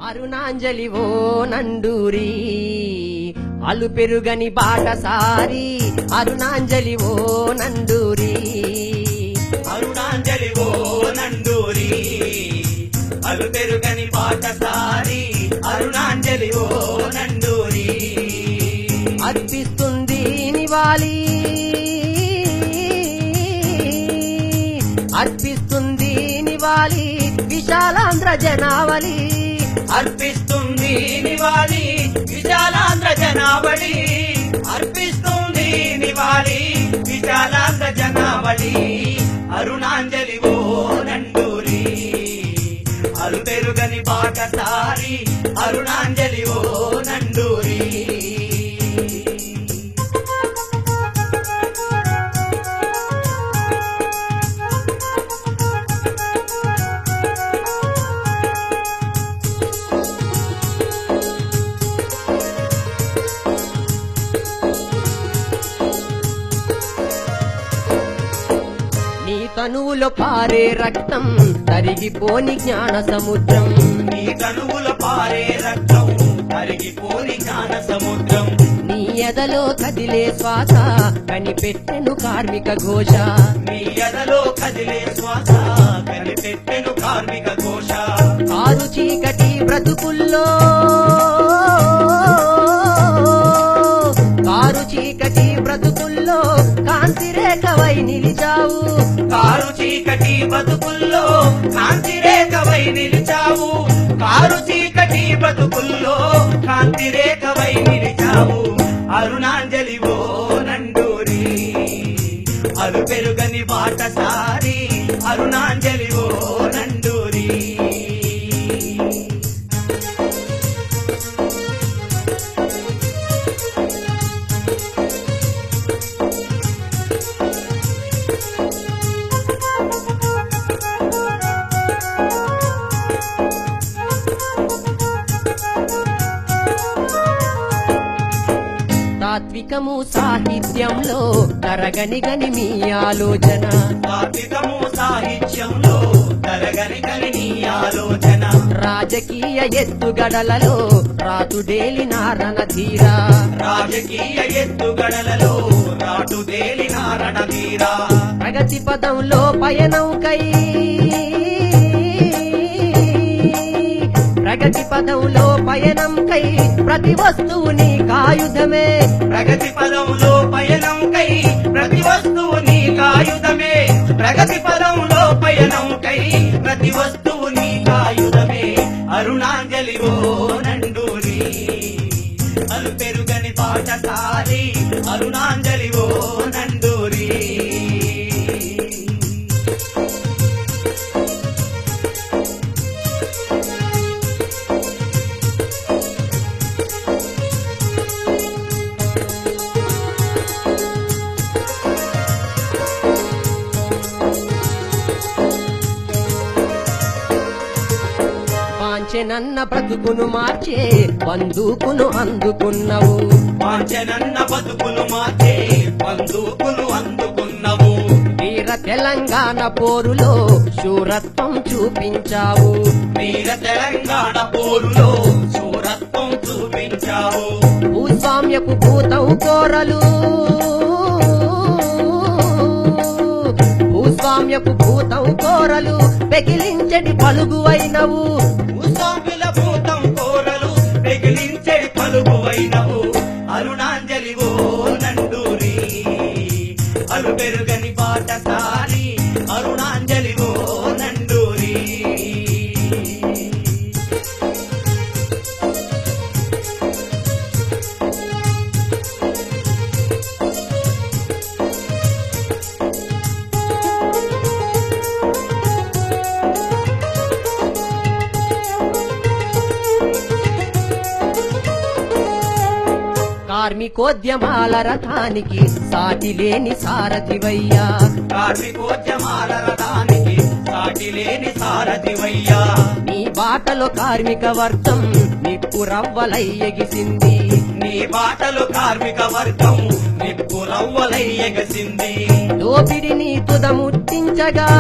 అరుణాంజలి ఓ నండూరి అలు పెరుగని బాటసారి అరుణాంజలి ఓ నండూరి అరుణాంజలి ఓ నండూరి అలు పెరుగని బాటసారి అరుణాంజలి ఓ నండూరి అర్పిస్తుంది నివాళి అర్పిస్తుంది నివాళి విశాలాంధ్ర జనావళి అర్పిస్తుంది నివాళి విశాలాంధ్ర జనావళి అర్పిస్తుంది నివాళి విశాలాంధ్ర జనావళి అరుణాంజలి ఓ నండూరి అలు పెరుగని బాటసారి అరుణాంజలి ఓ నండూరి నీ తనువులో పారే రక్తం తరిగిపోని జ్ఞాన సముద్రం నీ తనువుల పారే రక్తం కరిగిపోని జ్ఞాన సముద్రం నీ ఎదలో కదిలే శ్వాస కనిపెట్టెను కార్మిక ఘోష నీ ఎదలో కదిలే శ్వాస కనిపెట్టెను కార్మిక ఘోష కారు చీకటి బ్రతుకుల్లో కారు చీకటి బ్రతుకుల్లో కాంతి రేఖవై నిలిచావు కారు చీకటి బతుకుల్లో కాంతి రేఖవై నిలిచావు కారు చీకటి బతుకుల్లో కాంతి రేఖవై నిలిచావు అరుణాంజలి ఓ నండూరి అలు పెరుగని బాటసారి అరుణాంజలి ఓ నండూరి తాత్వికము సాహిత్యంలో తరగనిగని మీ ఆలోచన తాత్వికము సాహిత్యంలో తరగని నీ ఆలోచన రాజకీయ ఎత్తుగడలలో రాతుడేలిన రణధీరా రాజకీయ ఎత్తుగడలలో రాటుదేలిన రణధీరా ప్రగతి పదంలో పయనౌకై ప్రగతి పదంలో పయనంకై ప్రతి వస్తువు నీ కాయుధమే ప్రగతి పదంలో పయనం కై ప్రతి వస్తువు నీ కాయుధమే ప్రగతి పదంలో పయనం కై ప్రతి వస్తువు నీ కాయుధమే అరుణాంజలి ఓ నండూరి అలు పెరుగని బాటసారి అరుణాంజలి ఓ నండూరి వాంచెనన్న బ్రతుకును మార్చే బందూకును అందుకున్నవు వాంఛనన్న బతుకులు మార్చే బందూకులు అందుకున్నవు వీర తెలంగాణ పోరులో శూరత్వం చూపించావు వీర తెలంగాణ పోరులో శూరత్వం చూపించావు భూస్వామ్యపు భూతం కోరలు భూస్వామ్యపు భూతం కోరలు పెకిలించడి పలుగువైనవు భూస్వాముల భూతం కోరలు పెగిలించే పలుగువైనవు అరుణాంజలి ఓ నండూరి అలు పెరుగని బాటసారి అరుణాంజలి ఓ నండూరి కార్మికోద్యమాల రథానికి సాటి లేని సారథివయ్యా కార్మికోద్యమాల రథానికి సాటి లేని సారథివయ్యా నీ బాటలో కార్మిక వర్గం నిప్పు రవ్వలై ఎగిసింది నీ బాటలు కార్మిక వర్గం నిప్పు రవ్వలై ఎగసింది దోపిడిని తుదముట్టించగా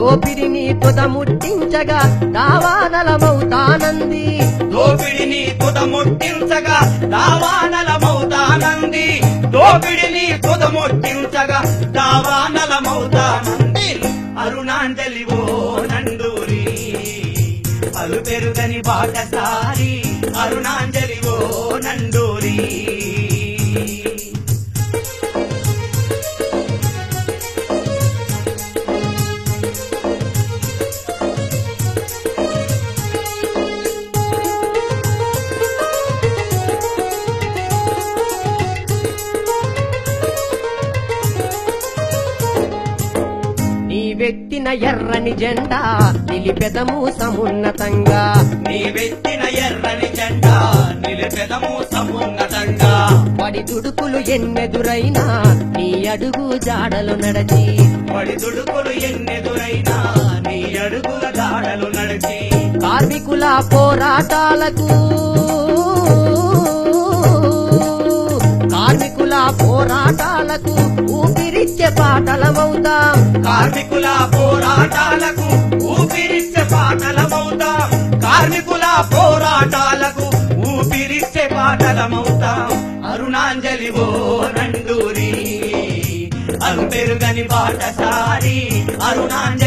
దోపిడిని తుదముట్టించగా దావానలమవుతానంది దోపిడిని తుదముట్టించగా దావానలమవుతానంది దోపిడిని తుదముట్టించగా దావానలమవుతానంది అరుణాంజలి ఓ నండూరి అలు పెరుగని బాటసారి అరుణాంజలి ఓ నండూరి నీవెత్తిన ఎర్రని జెండా నిలిపెదము సమున్నతంగా నీవెత్తిన ఎర్రని జెండా నిలిపెదము సమున్నతంగా పడి దుడుకులు ఎన్నెదురైనా నీ అడుగు జాడలు నడచి పడి దుడుకులు ఎన్నెదురైనా నీ అడుగుల దాడలు నడిచి కార్మికుల పోరాటాలకు ఊపిరిచ్చే పాటలమవుతాం కార్మికుల పోరాటాలకు ఊపిరిచ్చే పాటలమవుతాం కార్మికుల పోరాటాలకు ఊపిరిచ్చే పాటలమవుతాం అరుణాంజలి ఓ నండూరి అలు పెరుగని బాటసారి అరుణాంజలి